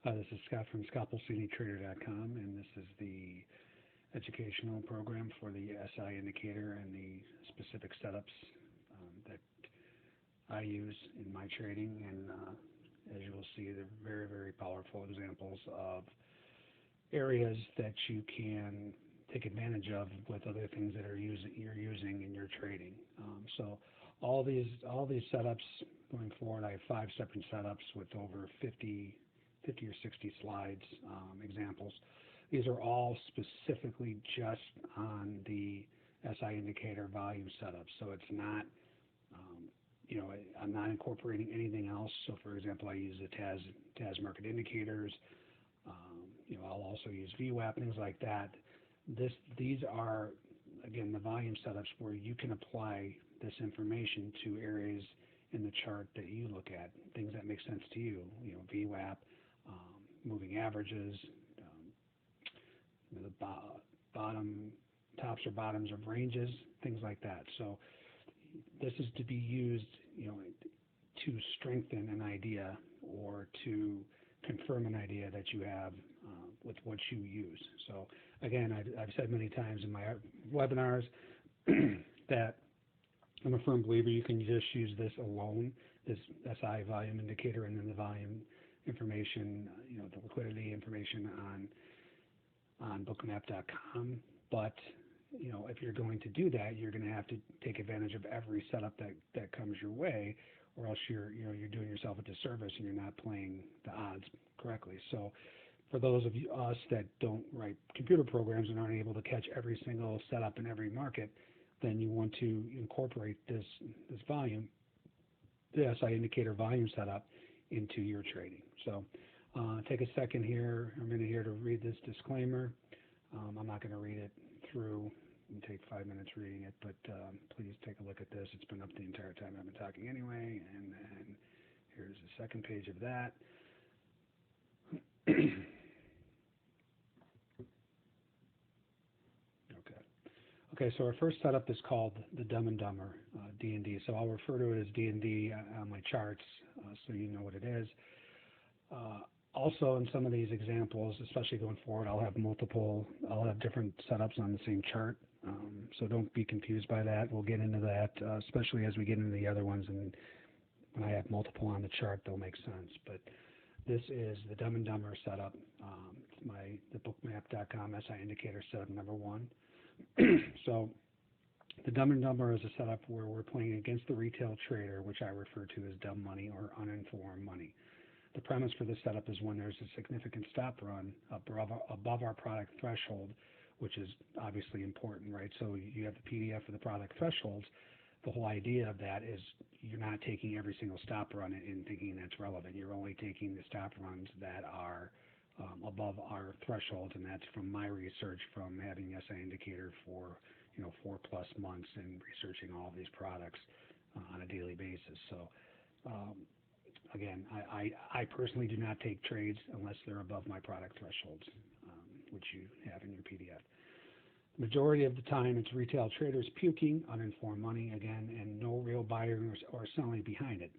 This is Scott from ScalpelCityTrader.com, and this is the educational program for the SI indicator and the specific setups that I use in my trading. And as you will see, they're very, very powerful examples of areas that you can take advantage of with other things that you're using in your trading. So all these setups going forward, I have 5 separate setups with over 50 or 60 slides, examples. These are all specifically just on the SI indicator volume setup. So it's not, I'm not incorporating anything else. So for example, I use the TAS market indicators. I'll also use VWAP, things like that. These are, again, the volume setups where you can apply this information to areas in the chart that you look at, things that make sense to you. VWAP, moving averages, the tops or bottoms of ranges, things like that. So this is to be used, to strengthen an idea or to confirm an idea that you have with what you use. So again, I've said many times in my webinars that I'm a firm believer you can just use this alone, this SI volume indicator, and then the volume information, the liquidity information on bookmap.com. But if you're going to do that, you're going to have to take advantage of every setup that comes your way, or else you're doing yourself a disservice and you're not playing the odds correctly. So for those of us that don't write computer programs and aren't able to catch every single setup in every market, then you want to incorporate this volume, the SI indicator volume setup, into your trading. So take a second here, a minute here to read this disclaimer. I'm not going to read it through and take 5 minutes reading it, but please take a look at this. It's been up the entire time I've been talking anyway, and then here's the second page of that. Okay, so our first setup is called the Dumb and Dumber D&D. So I'll refer to it as D&D on my charts, so you know what it is. Also, in some of these examples, especially going forward, I'll have different setups on the same chart. So don't be confused by that. We'll get into that, especially as we get into the other ones. And when I have multiple on the chart, they'll make sense. But this is the Dumb and Dumber setup. It's the bookmap.com SI indicator setup number 1. So the Dumb and Dumber is a setup where we're playing against the retail trader, which I refer to as dumb money or uninformed money. The premise for this setup is when there's a significant stop run above our product threshold, which is obviously important, right? So you have the PDF for the product thresholds. The whole idea of that is you're not taking every single stop run and thinking that's relevant. You're only taking the stop runs that are above our thresholds, and that's from my research from having the SI indicator for 4+ months and researching all of these products on a daily basis. So again, I personally do not take trades unless they're above my product thresholds, which you have in your PDF. Majority of the time, it's retail traders puking uninformed money again, and no real buyers or selling behind it,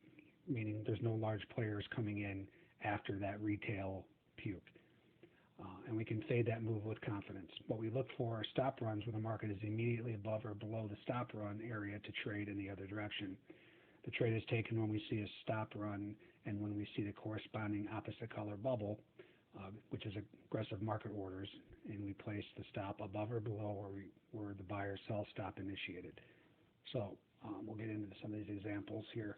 meaning there's no large players coming in after that retail puke. And we can fade that move with confidence. What we look for are stop runs where the market is immediately above or below the stop run area to trade in the other direction. The trade is taken when we see a stop run and when we see the corresponding opposite color bubble, which is aggressive market orders, and we place the stop above or below where the buyer sell stop initiated. So we'll get into some of these examples here.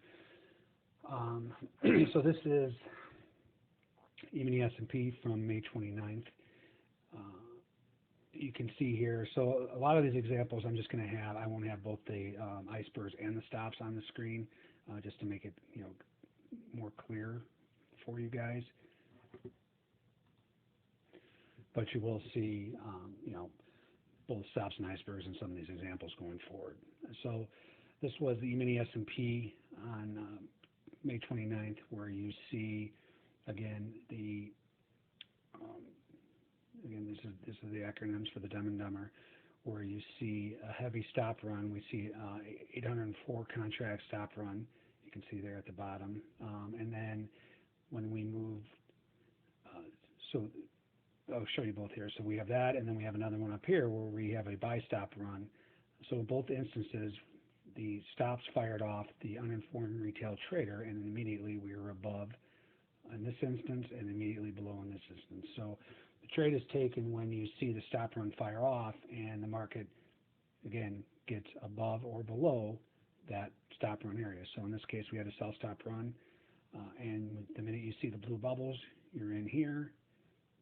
So this is even the S&P from May 29th. You can see here, so a lot of these examples I'm just going to have, I won't have both the icebergs and the stops on the screen, just to make it more clear for you guys. But you will see both stops and icebergs in some of these examples going forward. So this was the mini S&P on May 29th, where you see again this is the acronyms for the Dumb and Dumber, where you see a heavy stop run. We see 804 contract stop run. You can see there at the bottom. And then when we move So I'll show you both here. So we have that, and then we have another one up here where we have a buy stop run. So in both instances, the stops fired off the uninformed retail trader, and immediately we were above in this instance and immediately below in this instance. So the trade is taken when you see the stop run fire off and the market, again, gets above or below that stop run area. So in this case, we had a sell stop run, and the minute you see the blue bubbles, you're in here.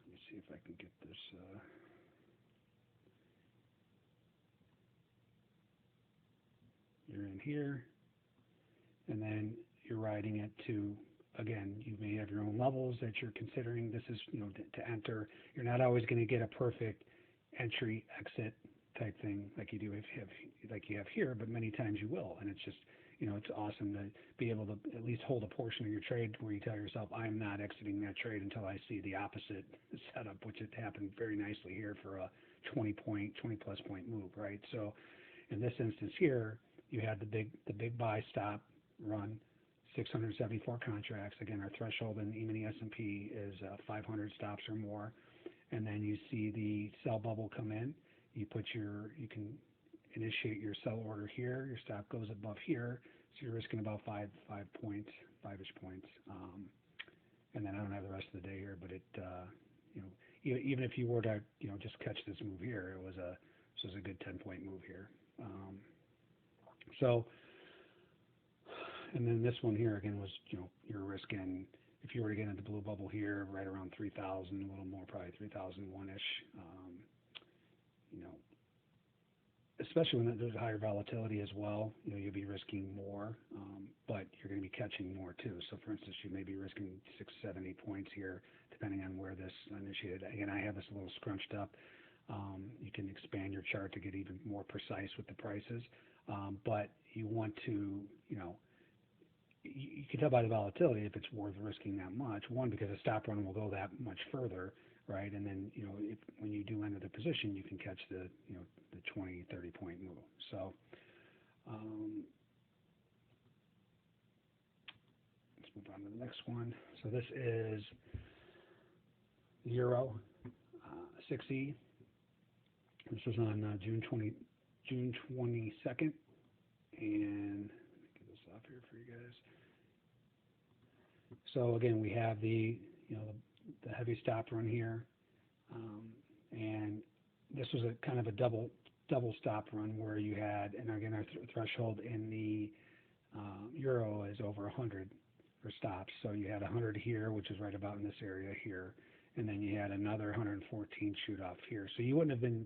Let me see if I can get this. You're in here, and then you're riding it to, again, you may have your own levels that you're considering. This is, to enter. You're not always going to get a perfect entry exit type thing like you have here, but many times you will, and it's just, it's awesome to be able to at least hold a portion of your trade where you tell yourself, I'm not exiting that trade until I see the opposite setup, which had happened very nicely here for a 20 plus point move, right? So in this instance here, you had the big buy stop run, 674 contracts. Again, our threshold in the E-mini S&P is 500 stops or more, and then you see the sell bubble come in. You can initiate your sell order here. Your stop goes above here, so you're risking about 5-ish points. And then I don't have the rest of the day here, but it, even if you were to, just catch this move here, this was a good 10-point move here. So, and then this one here again was, you're risking, if you were to get into the blue bubble here, right around 3,000, a little more, probably 3,001-ish. Especially when there's higher volatility as well, you'll be risking more, but you're going to be catching more too. So for instance, you may be risking 6, 7, 8 points here, depending on where this initiated. Again, I have this a little scrunched up. You can expand your chart to get even more precise with the prices, but you want to, you can tell by the volatility if it's worth risking that much. One, because a stop run will go that much further, right? And then, when you do enter the position, you can catch the 20, 30-point move. So let's move on to the next one. So this is Euro 6E. This was on June 22nd, and let me get this off here for you guys. So again, we have the heavy stop run here, and this was a kind of a double stop run where you had, and again, our threshold in the Euro is over 100 for stops. So you had 100 here, which is right about in this area here, and then you had another 114 shoot off here. So you wouldn't have been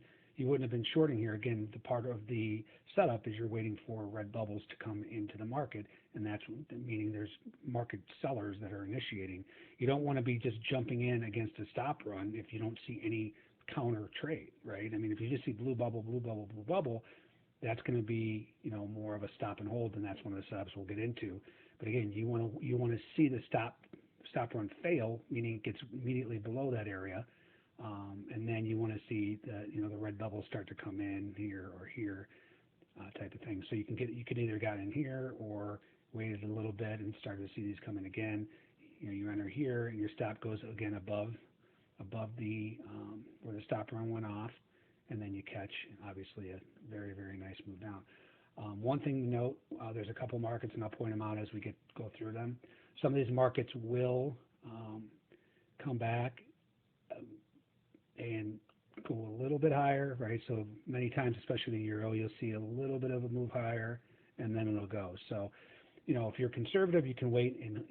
shorting here. Again, the part of the setup is you're waiting for red bubbles to come into the market, and that's meaning there's market sellers that are initiating. You don't want to be just jumping in against a stop run if you don't see any counter trade, right? I mean, if you just see blue bubble, that's going to be, more of a stop and hold, and that's one of the setups we'll get into. But again, you want to see the stop run fail, meaning it gets immediately below that area. And then you want to see the red bubbles start to come in here or here, type of thing. So you could either got in here or waited a little bit and started to see these come in again. You enter here and your stop goes again above the where the stop run went off, and then you catch obviously a very, very nice move down. One thing to note, there's a couple markets, and I'll point them out as we go through them. Some of these markets will come back and go a little bit higher, right? So many times, especially the Euro, you'll see a little bit of a move higher, and then it'll go. So, if you're conservative, you can wait, and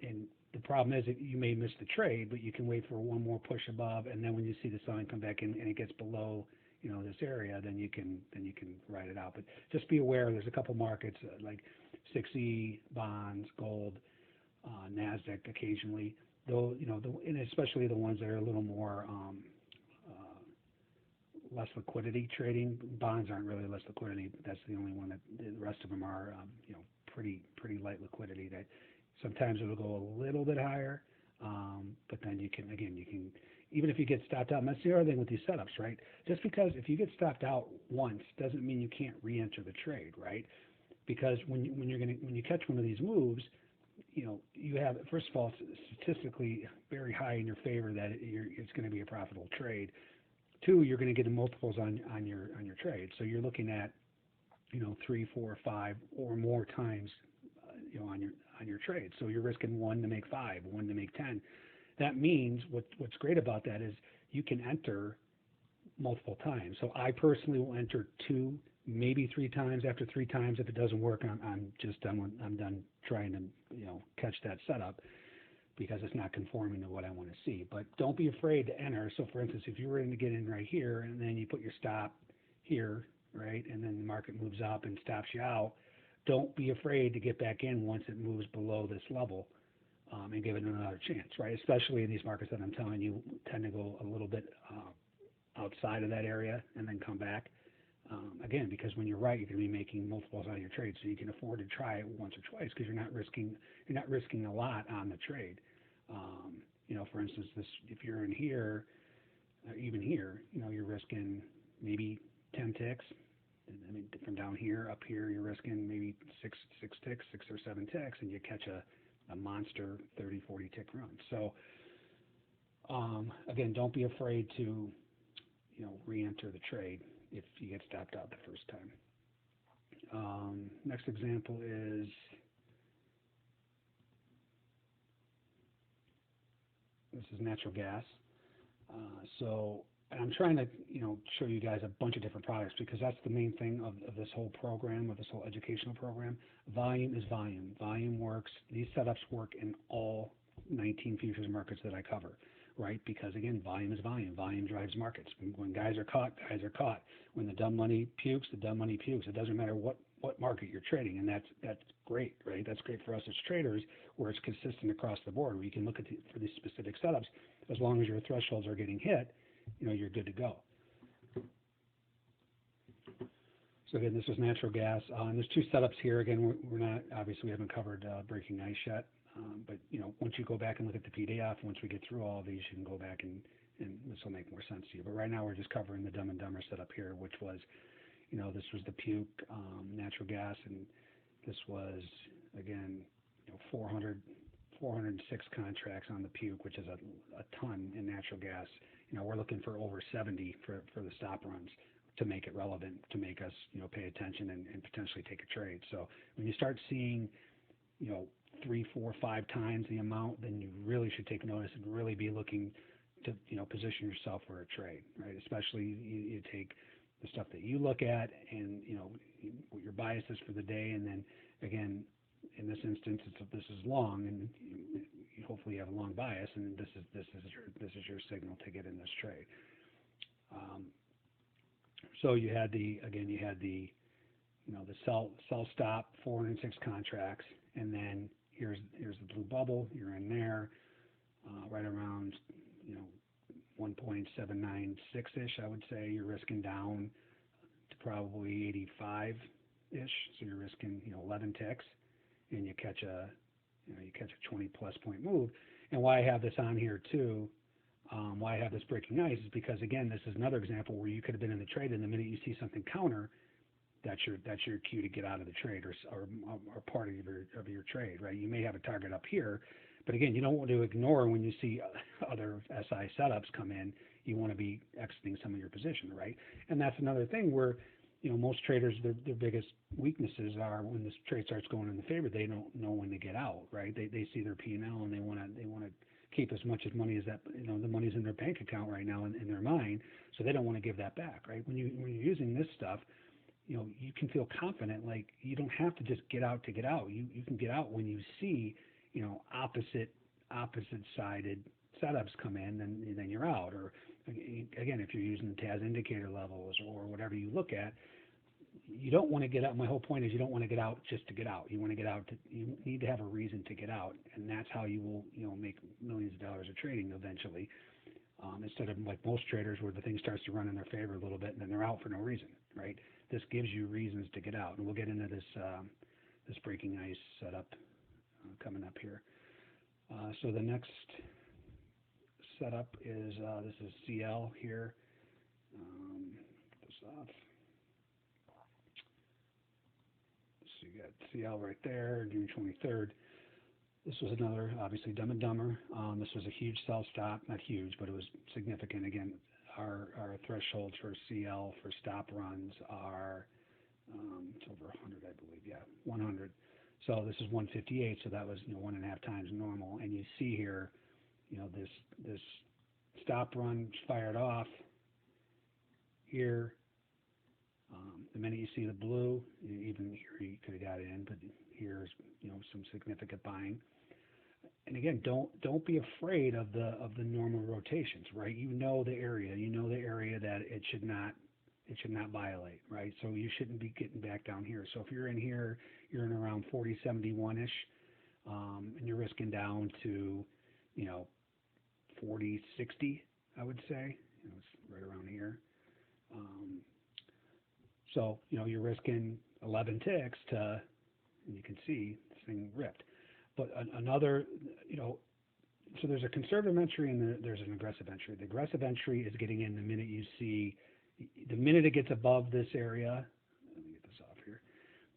the problem is that you may miss the trade, but you can wait for one more push above, and then when you see the sign come back in and it gets below, this area, then you can ride it out. But just be aware, there's a couple markets like 6E, bonds, gold, NASDAQ occasionally, though, and especially the ones that are a little more less liquidity trading. Bonds aren't really less liquidity. That's the only one that the rest of them are, pretty light liquidity. That sometimes it'll go a little bit higher, but then you can even if you get stopped out. And that's the other thing with these setups, right? Just because if you get stopped out once doesn't mean you can't re-enter the trade, right? Because when you catch one of these moves, you have, first of all, it's statistically very high in your favor that it's going to be a profitable trade. Two, you're going to get the multiples on your trade. So you're looking at 3, 4, 5 or more times on your trade. So you're risking 1 to make 5, 1 to make 10. That means what's great about that is you can enter multiple times. So I personally will enter 2, maybe 3 times. After 3 times, if it doesn't work, I'm just done. I'm done trying to catch that setup because it's not conforming to what I want to see. But don't be afraid to enter. So for instance, if you were to get in right here and then you put your stop here, right, and then the market moves up and stops you out, don't be afraid to get back in once it moves below this level and give it another chance, right? Especially in these markets that I'm telling you tend to go a little bit outside of that area and then come back. Again, because when you're right, you're going to be making multiples on your trade, so you can afford to try it once or twice because you're not risking a lot on the trade. For instance, if you're in here, even here, you're risking maybe 10 ticks. I mean, from down here up here, you're risking maybe six ticks, 6 or 7 ticks, and you catch a monster 30, 40 tick run. So again, don't be afraid to re-enter the trade if you get stopped out the first time. Next example is this is natural gas. And I'm trying to show you guys a bunch of different products because that's the main thing of this whole program, of this whole educational program. Volume is volume. Volume works. These setups work in all 19 futures markets that I cover, right? Because again, volume is volume. Volume drives markets. When guys are caught, guys are caught. When the dumb money pukes, the dumb money pukes. It doesn't matter what market you're trading, and that's great, right? That's great for us as traders, where it's consistent across the board, where you can look at for these specific setups. As long as your thresholds are getting hit, you're good to go. So again, this is natural gas. And there's 2 setups here. Again, we're not, obviously we haven't covered breaking ice yet. But once you go back and look at the PDF, once we get through all of these, you can go back and this will make more sense to you. But right now we're just covering the Dumb and Dumber setup here, which was, this was the puke natural gas, and this was, again, 406 contracts on the puke, which is a ton in natural gas. We're looking for over 70 for the stop runs to make it relevant, to make us, pay attention and potentially take a trade. So when you start seeing, 3, 4, 5 times the amount, then you really should take notice and really be looking to, position yourself for a trade, right? Especially you take the stuff that you look at and, what your bias is for the day. And then again, in this instance, this is long, and you hopefully have a long bias, and this is your signal to get in this trade. So you had the sell stop 406 contracts, and then here's the blue bubble. You're in there right around 1.796-ish. I would say you're risking down to probably 85-ish. So you're risking 11 ticks. And you catch a 20+ point move. And why I have this on here too, why I have this breaking ice is because again, this is another example where you could have been in the trade, and the minute you see something counter, that's your cue to get out of the trade or part of your trade, right? You may have a target up here, but again, you don't want to ignore when you see other SI setups come in. You want to be exiting some of your position, right? And that's another thing where most traders, their biggest weaknesses are when this trade starts going in the favor, they don't know when to get out, right? They see their P&L and they want to keep as much as money as that, the money's in their bank account right now in their mind, so they don't want to give that back, right? When you're using this stuff, you can feel confident, like you don't have to just get out to get out. You can get out when you see, opposite sided setups come in, then you're out. Or again, if you're using the TAS indicator levels or whatever you look at, you don't want to get out. My whole point is you don't want to get out just to get out. You want to get out. You need to have a reason to get out, and that's how you will, make millions of dollars of trading eventually. Instead of like most traders where the thing starts to run in their favor a little bit and then they're out for no reason, right? This gives you reasons to get out, and we'll get into this this breaking ice setup coming up here. So the next setup is this is CL here. Get this off. So you got CL right there, June 23rd. This was another, obviously, Dumb and Dumber. This was a huge sell stop, not huge, but it was significant. Again, our thresholds for CL for stop runs are it's over 100, I believe. Yeah, 100. So this is 158. So that was 1.5 times normal. And you see here, this stop run fired off here. The minute you see the blue, even here you could have got in, but here's some significant buying. And again, don't be afraid of the normal rotations, right? You know the area that it should not violate, right? So you shouldn't be getting back down here. So if you're in here, you're in around 40.71-ish, and you're risking down to 40.60, I would say. It's right around here. So you're risking 11 ticks to, and you can see this thing ripped. But another, so there's a conservative entry and there's an aggressive entry. The aggressive entry is getting in the minute it gets above this area. Let me get this off here.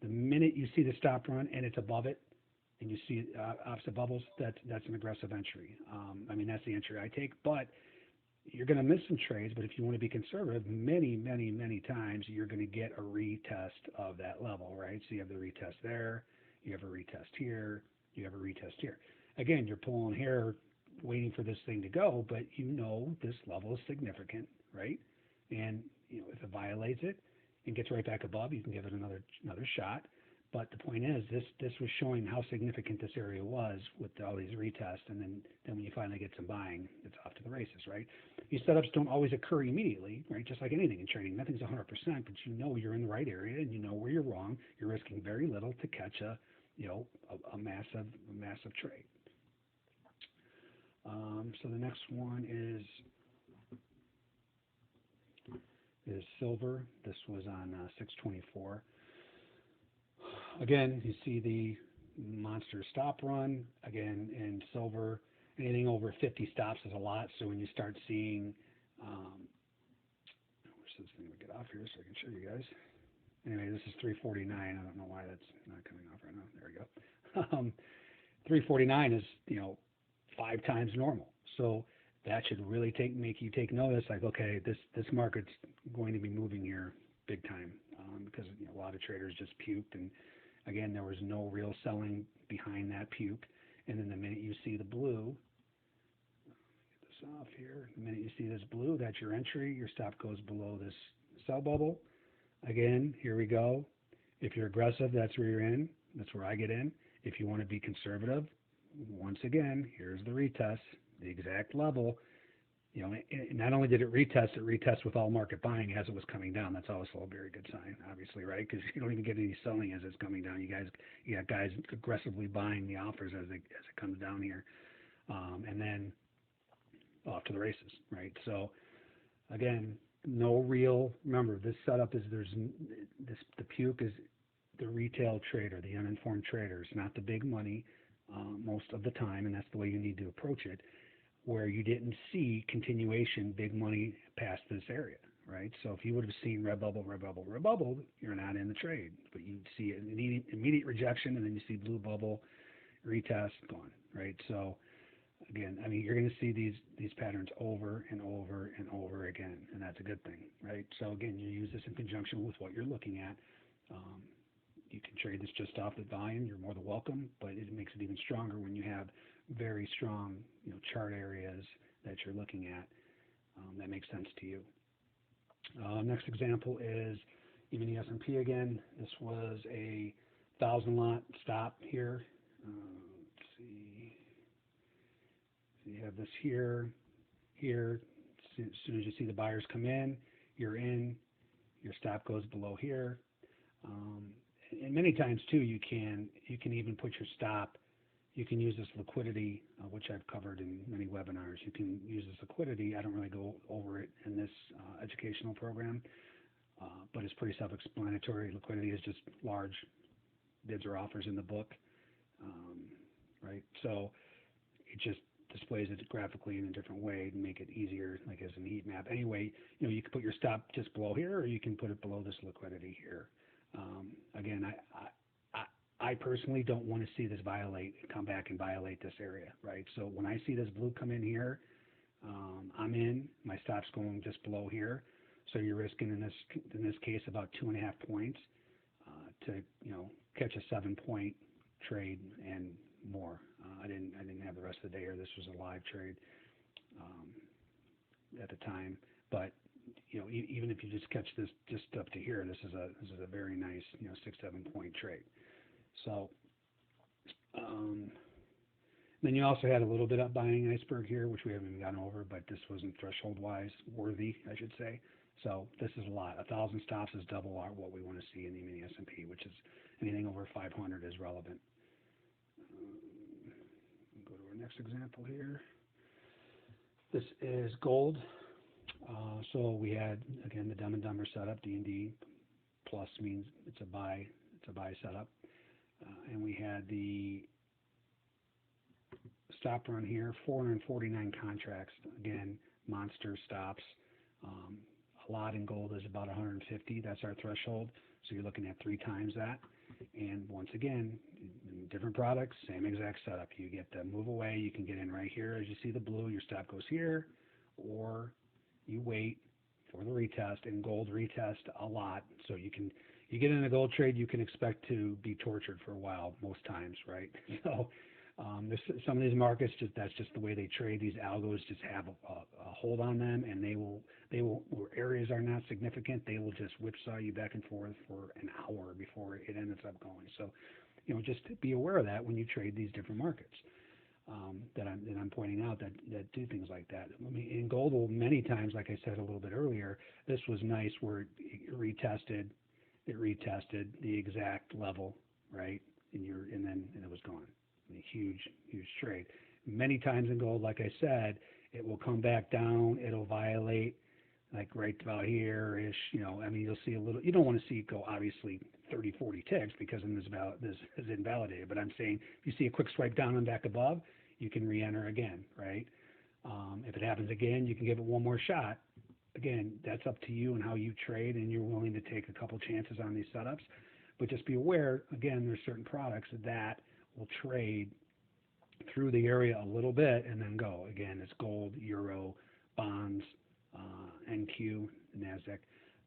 The minute you see the stop run and it's above it, and you see opposite bubbles, that's an aggressive entry. That's the entry I take, but you're going to miss some trades. But if you want to be conservative, many, many, many times you're going to get a retest of that level, right? So you have the retest there, you have a retest here, you have a retest here. Again, you're pulling hair, waiting for this thing to go, but this level is significant, right? And if it violates it and gets right back above, you can give it another shot. But the point is, this was showing how significant this area was with all these retests, and then when you finally get some buying, it's off to the races, right? These setups don't always occur immediately, right? Just like anything in trading, nothing's 100%, but you're in the right area, and you know where you're wrong. You're risking very little to catch a massive trade. So the next one is silver. This was on 624. Again, you see the monster stop run. Again, in silver, anything over 50 stops is a lot. So when you start seeing, I wish this thing would get off here so I can show you guys. Anyway, this is 349. I don't know why that's not coming off right now. There we go. 349 is 5 times normal. So that should really make you take notice. Like, okay, this market's going to be moving here big time, because a lot of traders just puked, and again, there was no real selling behind that puke. And then the minute you see the blue, get this off here. The minute you see this blue, that's your entry. Your stop goes below this sell bubble. Again, here we go. If you're aggressive, that's where you're in. That's where I get in. If you want to be conservative, once again, here's the retest, the exact level. Not only did it retest with all market buying as it was coming down. That's also a very good sign, obviously, right? Because you don't even get any selling as it's coming down. You got guys aggressively buying the offers as it comes down here, and then off to the races, right? So again, remember, this setup is the puke is the retail trader, the uninformed trader. It's not the big money most of the time, and that's the way you need to approach it, where you didn't see continuation, big money past this area, right? So if you would have seen red bubble, you're not in the trade, but you see an immediate rejection, and then you see blue bubble, retest, gone, right? So again, you're going to see these patterns over and over and over again, and that's a good thing, right? So again, you use this in conjunction with what you're looking at. You can trade this just off the volume. You're more than welcome, but it makes it even stronger when you have very strong, chart areas that you're looking at that make sense to you. Next example is even the S&P again. This was a 1,000 lot stop here. Let's see. So you have this here. As soon as you see the buyers come in, you're in. Your stop goes below here. And many times too, you can even put your stop. You can use this liquidity, which I've covered in many webinars. You can use this liquidity. I don't really go over it in this educational program, but it's pretty self-explanatory. Liquidity is just large bids or offers in the book, right? So it just displays it graphically in a different way to make it easier, like as an heat map. Anyway, you can put your stop just below here, or you can put it below this liquidity here. Again, I personally don't want to see this come back and violate this area, right? So when I see this blue come in here, I'm in. My stop's going just below here, so you're risking in this case about 2.5 points to catch a 7-point trade and more. I didn't have the rest of the day here. This was a live trade at the time, but even if you just catch this just up to here, this is a very nice 6-7 point trade. So then you also had a little bit of buying iceberg here, which we haven't even gotten over, but this wasn't threshold-wise worthy, I should say. So this is a lot. 1,000 stops is double what we want to see in the mini S&P, which is anything over 500 is relevant. Go to our next example here. This is gold. So we had, again, the Dumb and Dumber setup, D&D. Plus means it's a buy setup. And we had the stop run here, 449 contracts. Again, monster stops. A lot in gold is about 150. That's our threshold. So you're looking at 3 times that. And once again, different products, same exact setup. You get the move away. You can get in right here. As you see the blue, your stop goes here. Or you wait for the retest. And gold retest a lot. So you get in a gold trade, you can expect to be tortured for a while most times, right? So there's some of these markets, that's just the way they trade. These algos just have a hold on them, and they will where areas are not significant, they will just whipsaw you back and forth for an hour before it ends up going. So just be aware of that when you trade these different markets that I'm pointing out that do things like that. I mean, in gold, many times, like I said a little bit earlier, this was nice where it retested the exact level, right? And then it was gone. A huge trade. Many times in gold, like I said, it will come back down. It'll violate, like right about here-ish. I mean, you'll see a little. You don't want to see it go obviously 30, 40 ticks because then this is invalidated. But I'm saying if you see a quick swipe down and back above, you can re-enter again, right? If it happens again, you can give it one more shot. Again, that's up to you and how you trade, and you're willing to take a couple chances on these setups. But just be aware, again, there's certain products that will trade through the area a little bit and then go. Again, it's gold, euro, bonds, NQ, NASDAQ.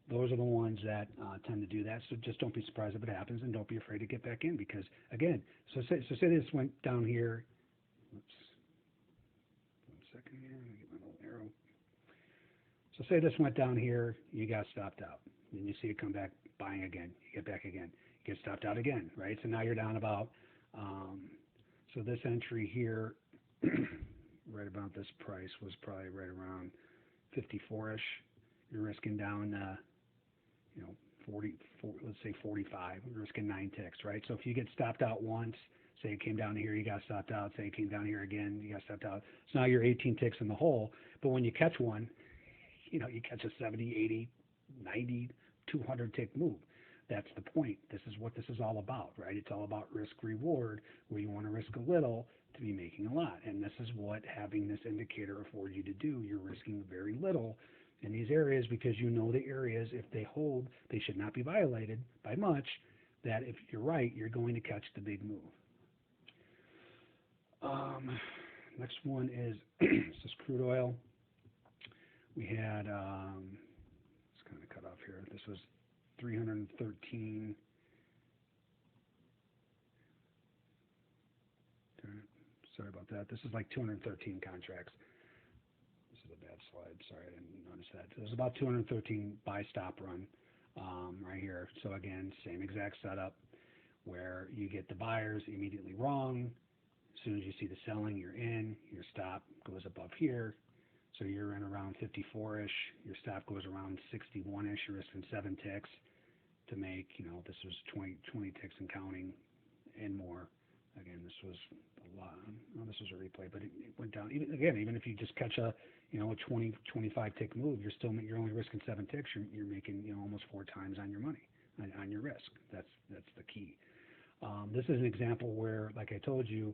Those are the ones that tend to do that. So just don't be surprised if it happens, and don't be afraid to get back in because, again, so say this went down here. Oops. 1 second here. Let me get my little arrow. So say this went down here. You got stopped out. Then you see it come back buying again. You get back again. You get stopped out again, right? So now you're down about so this entry here, right about this price was probably right around 54-ish. You're risking down, 40, let's say 45. You're risking 9 ticks, right? So if you get stopped out once, say it came down here, you got stopped out. Say it came down here again, you got stopped out. So now you're 18 ticks in the hole. But when you catch one, you catch a 70, 80, 90, 200 tick move. That's the point. This is what this is all about, right? It's all about risk reward, where you want to risk a little to be making a lot. And this is what having this indicator affords you to do. You're risking very little in these areas because the areas, if they hold, they should not be violated by much, that if you're right, you're going to catch the big move. Next one is this is crude oil. We had, let's kind of cut off here. This was 313. Sorry about that. This is like 213 contracts. This is a bad slide. Sorry, I didn't notice that. There's about 213 buy stop run right here. So again, same exact setup where you get the buyers immediately wrong. As soon as you see the selling, you're in. Your stop goes above here. So you're in around 54-ish. Your stop goes around 61-ish. You're risking 7 ticks to make, this was 20 ticks and counting and more. Again, this was a lot. Well, this was a replay, but it went down. Even if you just catch a 20, 25 tick move, you're only risking 7 ticks. You're making almost 4 times on your money, on your risk. That's the key. This is an example where, like I told you,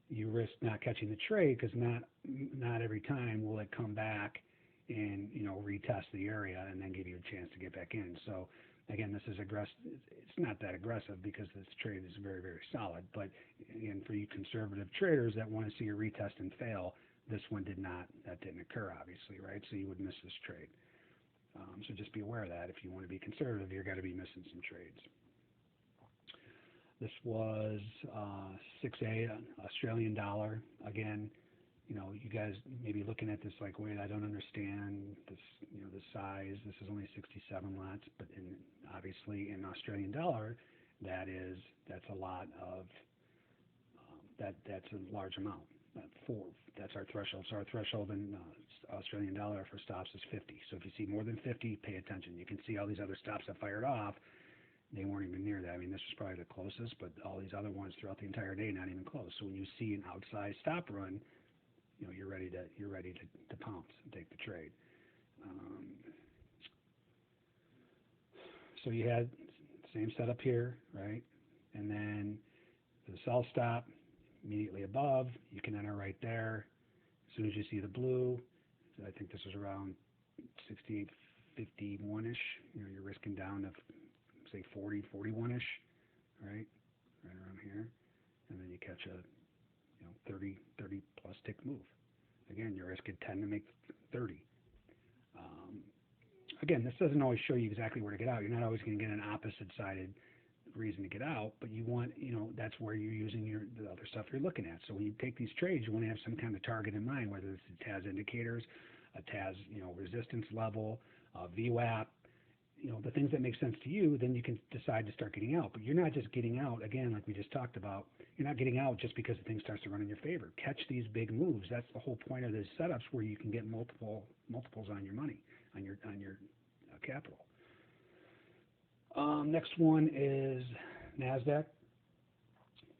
you risk not catching the trade because not every time will it come back and retest the area and then give you a chance to get back in. So Again, this is aggressive. It's not that aggressive because this trade is very, very solid. But again, for you conservative traders that want to see a retest and fail, this one did not. That didn't occur, obviously, right? So you would miss this trade. So just be aware of that. If you want to be conservative, you're going to be missing some trades. This was 6A Australian dollar. Again, you guys may be looking at this like, wait, I don't understand this, the size. This is only 67 lots, but obviously in Australian dollar, that's a lot of, that's a large amount. That's our threshold. So our threshold in Australian dollar for stops is 50. So if you see more than 50, pay attention. You can see all these other stops that fired off. They weren't even near that. I mean, this was probably the closest, but all these other ones throughout the entire day, not even close. So when you see an outside stop run, you're ready to pounce and take the trade. So you had the same setup here, right? And then the sell stop immediately above, you can enter right there. As soon as you see the blue, I think this is around 68.51-ish. You're risking down to say 40, 41-ish, right around here, and then you catch a 30 plus tick move. Again, you're risking 10 to make 30. Again, this doesn't always show you exactly where to get out. You're not always going to get an opposite-sided reason to get out, but you want, that's where you're using the other stuff you're looking at. So when you take these trades, you want to have some kind of target in mind, whether it's a TAS indicators, a TAS, resistance level, VWAP, the things that make sense to you. Then you can decide to start getting out. But you're not just getting out, again, like we just talked about, you're not getting out just because the thing starts to run in your favor. Catch these big moves. That's the whole point of these setups, where you can get multiples on your money, on your capital. Next one is NASDAQ.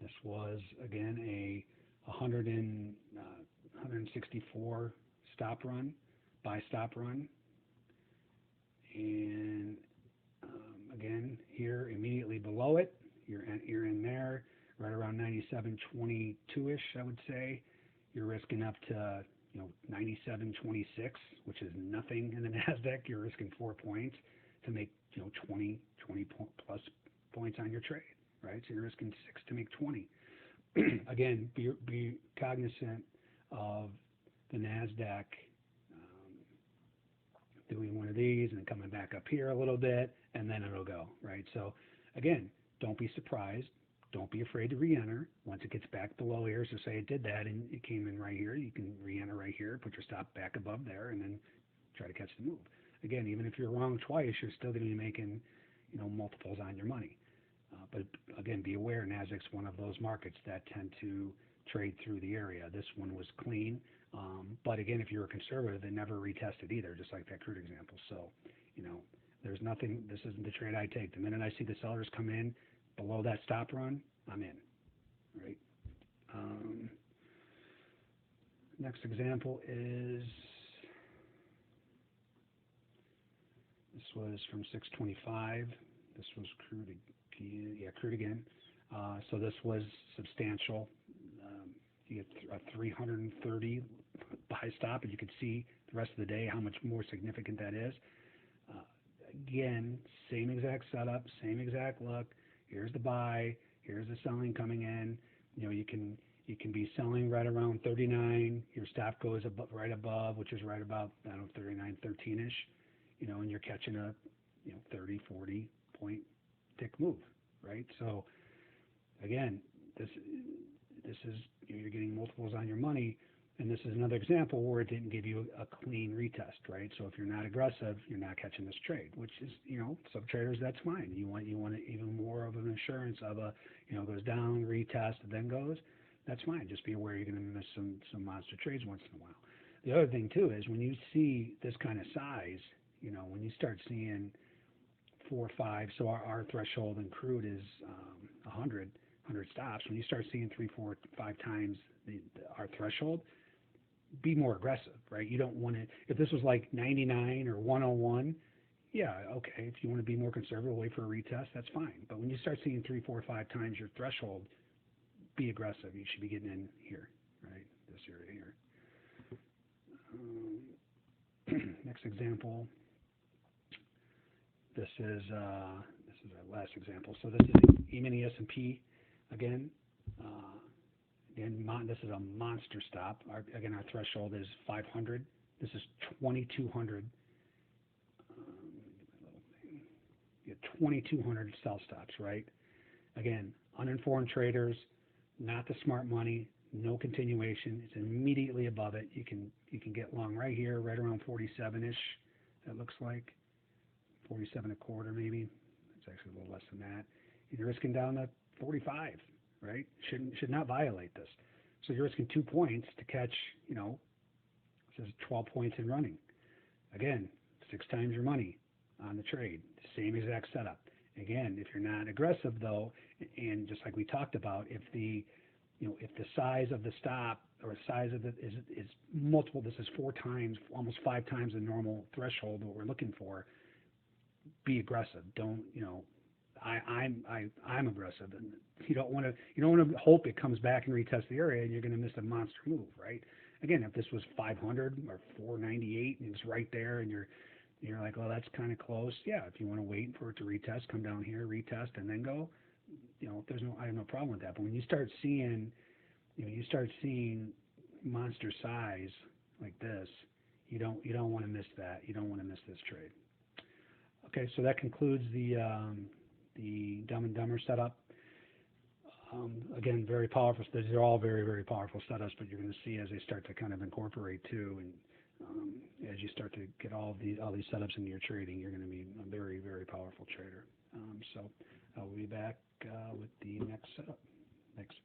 This was, again, a 164 stop run, buy stop run. And again, here immediately below it, you're in there, right around 97.22-ish, I would say. You're risking up to 97.26, which is nothing in the NASDAQ. You're risking 4 points to make 20 plus points on your trade, right? So you're risking 6 to make 20. Again, be cognizant of the NASDAQ doing one of these and coming back up here a little bit, and then it'll go, right? So again, don't be surprised. Don't be afraid to re-enter. Once it gets back below here, so say it did that and it came in right here, you can re-enter right here, put your stop back above there, and then try to catch the move. Again, even if you're wrong twice, you're still going to be making, multiples on your money. But again, be aware, NASDAQ's one of those markets that tend to trade through the area. This one was clean. But again, if you're a conservative, they never retested either, just like that crude example. So, there's nothing, this isn't the trade I take. The minute I see the sellers come in below that stop run, I'm in, right? Next example is, this was from 625. This was crude again. So this was substantial. You get a 330 buy stop, and you can see the rest of the day how much more significant that is. Again, same exact setup, same exact look. Here's the buy. Here's the selling coming in. You can be selling right around 39. Your stop goes right above, which is right about 39.13-ish. And you're catching a 30, 40 point tick move, right? So again, this is, you're getting multiples on your money, and this is another example where it didn't give you a clean retest, right? So if you're not aggressive, you're not catching this trade, which is, some traders, that's fine. You want even more of an assurance of goes down, retest, and then goes. That's fine. Just be aware you're going to miss some monster trades once in a while. The other thing too is when you see this kind of size, when you start seeing 4 or 5, so our threshold in crude is 100 stops. When you start seeing 3, 4, 5 times our threshold, be more aggressive, right? You don't want to, if this was like 99 or 101, yeah, okay. If you want to be more conservative, wait for a retest, that's fine. But when you start seeing 3, 4, 5 times your threshold, be aggressive. You should be getting in here, right? This area here. Next example. This is our last example. So this is E-mini S&P again. This is a monster stop. Our threshold is 500. This is 2,200. 2,200 sell stops, right? Again, uninformed traders, not the smart money, no continuation. It's immediately above it. You can get long right here, right around 47-ish. That looks like 47 a quarter maybe. It's actually a little less than that. And you're risking down to 45, right? Should not violate this. So you're risking 2 points to catch, it says 12 points in running. Again, 6 times your money on the trade. Same exact setup. Again, if you're not aggressive though, and just like we talked about, if the size of the stop or size of it is multiple, this is 4 times, almost 5 times the normal threshold what we're looking for, be aggressive. Don't, I'm aggressive, and you don't want to hope it comes back and retest the area and you're going to miss a monster move, right? Again, if this was 500 or 498 and it's right there and you're like, well, that's kind of close. Yeah, if you want to wait for it to retest, come down here, retest, and then go. I have no problem with that. But when you start seeing, monster size like this, you don't want to miss that. You don't want to miss this trade. Okay, so that concludes the Dumb and Dumber setup. Again, very powerful. These are all very, very powerful setups, but you're going to see as they start to kind of incorporate too, and as you start to get all these setups into your trading, you're going to be a very, very powerful trader. So I'll be back with the next setup. Thanks.